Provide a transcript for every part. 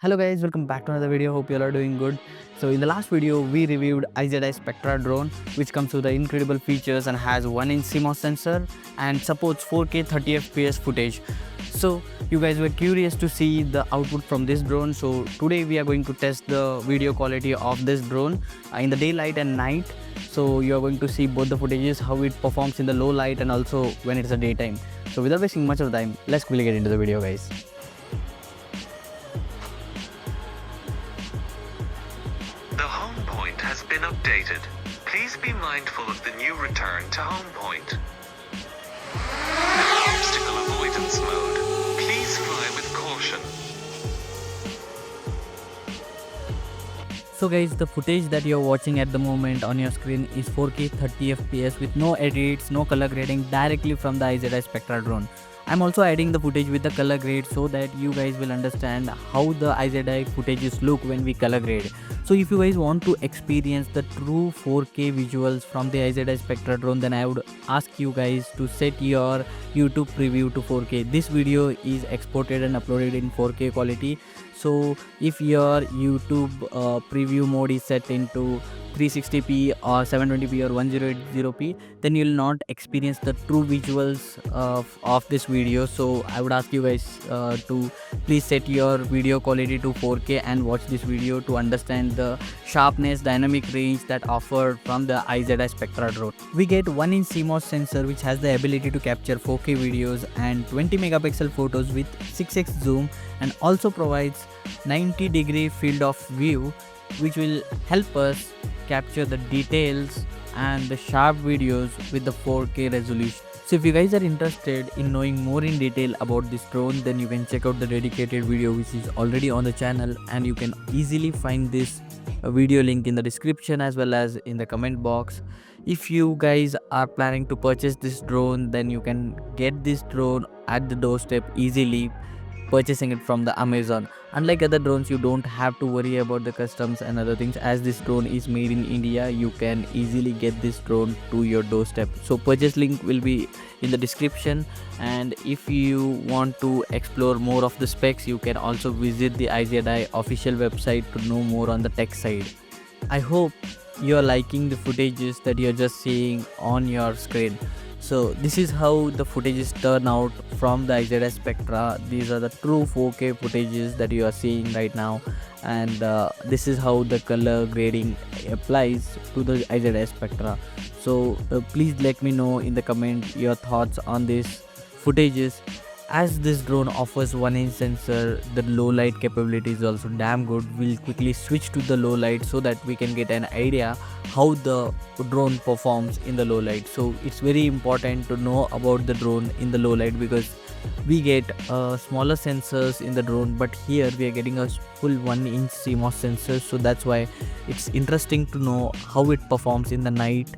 Hello guys, welcome back to another video. Hope you all are doing good. So in the last video we reviewed IZI Spectra drone, which comes with the incredible features and has 1-inch CMOS sensor and supports 4K 30 FPS footage. So you guys were curious to see the output from this drone, so today we are going to test the video quality of this drone in the daylight and night. So you are going to see both the footages, how it performs in the low light and also when it's a daytime. So without wasting much of time, let's quickly get into the video, guys. The home point has been updated. Please be mindful of the new return to home point. Obstacle avoidance mode. Please fly with caution. So guys, the footage that you're watching at the moment on your screen is 4K 30 FPS with no edits, no color grading, directly from the IZI Spectra drone. I'm also adding the footage with the color grade so that you guys will understand how the IZI footages look when we color grade. So if you guys want to experience the true 4K visuals from the IZI Spectra drone, then I would ask you guys to set your YouTube preview to 4K. This video is exported and uploaded in 4K quality. So if your YouTube preview mode is set into 360p or 720p or 1080p, then you will not experience the true visuals of this video. So I would ask you guys to please set your video quality to 4K and watch this video to understand the sharpness, dynamic range that offered from the IZI Spectra drone. We get 1-inch CMOS sensor which has the ability to capture 4K videos and 20 megapixel photos with 6x zoom, and also provides 90-degree field of view, which will help us capture the details and the sharp videos with the 4K resolution. So if you guys are interested in knowing more in detail about this drone, then you can check out the dedicated video which is already on the channel, and you can easily find this video link in the description as well as in the comment box. If you guys are planning to purchase this drone, then you can get this drone at the doorstep easily, purchasing it from the Amazon. Unlike other drones, you don't have to worry about the customs and other things. As this drone is made in India, you can easily get this drone to your doorstep. So purchase link will be in the description, and if you want to explore more of the specs, you can also visit the IZI official website to know more on the tech side. I hope you're liking the footages that you're just seeing on your screen. So this is how the footages turn out from the IZI Spectra. These are the true 4K footages that you are seeing right now, and this is how the color grading applies to the IZI Spectra. So please let me know in the comment your thoughts on these footages. As this drone offers 1-inch sensor, the low light capability is also damn good. We'll quickly switch to the low light so that we can get an idea how the drone performs in the low light. So it's very important to know about the drone in the low light, because we get smaller sensors in the drone, but here we are getting a full 1-inch CMOS sensor. So that's why it's interesting to know how it performs in the night.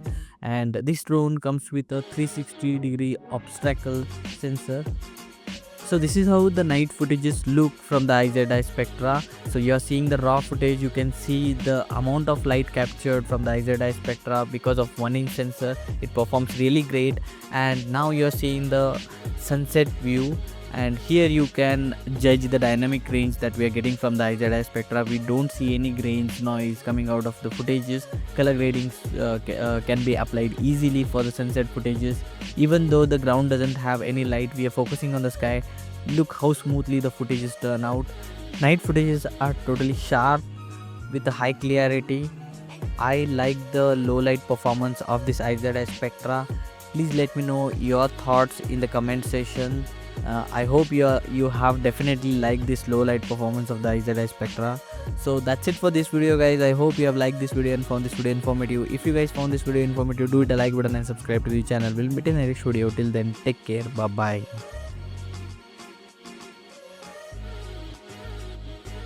And this drone comes with a 360-degree obstacle sensor. So this is how the night footages look from the IZI Spectra. So you are seeing the raw footage. You can see the amount of light captured from the IZI Spectra because of 1-inch sensor. It performs really great. And now you are seeing the sunset view, and here you can judge the dynamic range that we are getting from the IZI Spectra. We don't see any grains, noise coming out of the footages. Color gradings can be applied easily for the sunset footages. Even though the ground doesn't have any light, we are focusing on the sky. Look how smoothly the footages turn out. Night footages are totally sharp with a high clarity. I like the low light performance of this IZI Spectra. Please let me know your thoughts in the comment section. I hope you have definitely liked this low light performance of the IZI Spectra. So that's it for this video, guys. I hope you have liked this video and found this video informative. If you guys found this video informative, do hit a like button and subscribe to the channel. We'll meet in the next video. Till then, take care. Bye bye.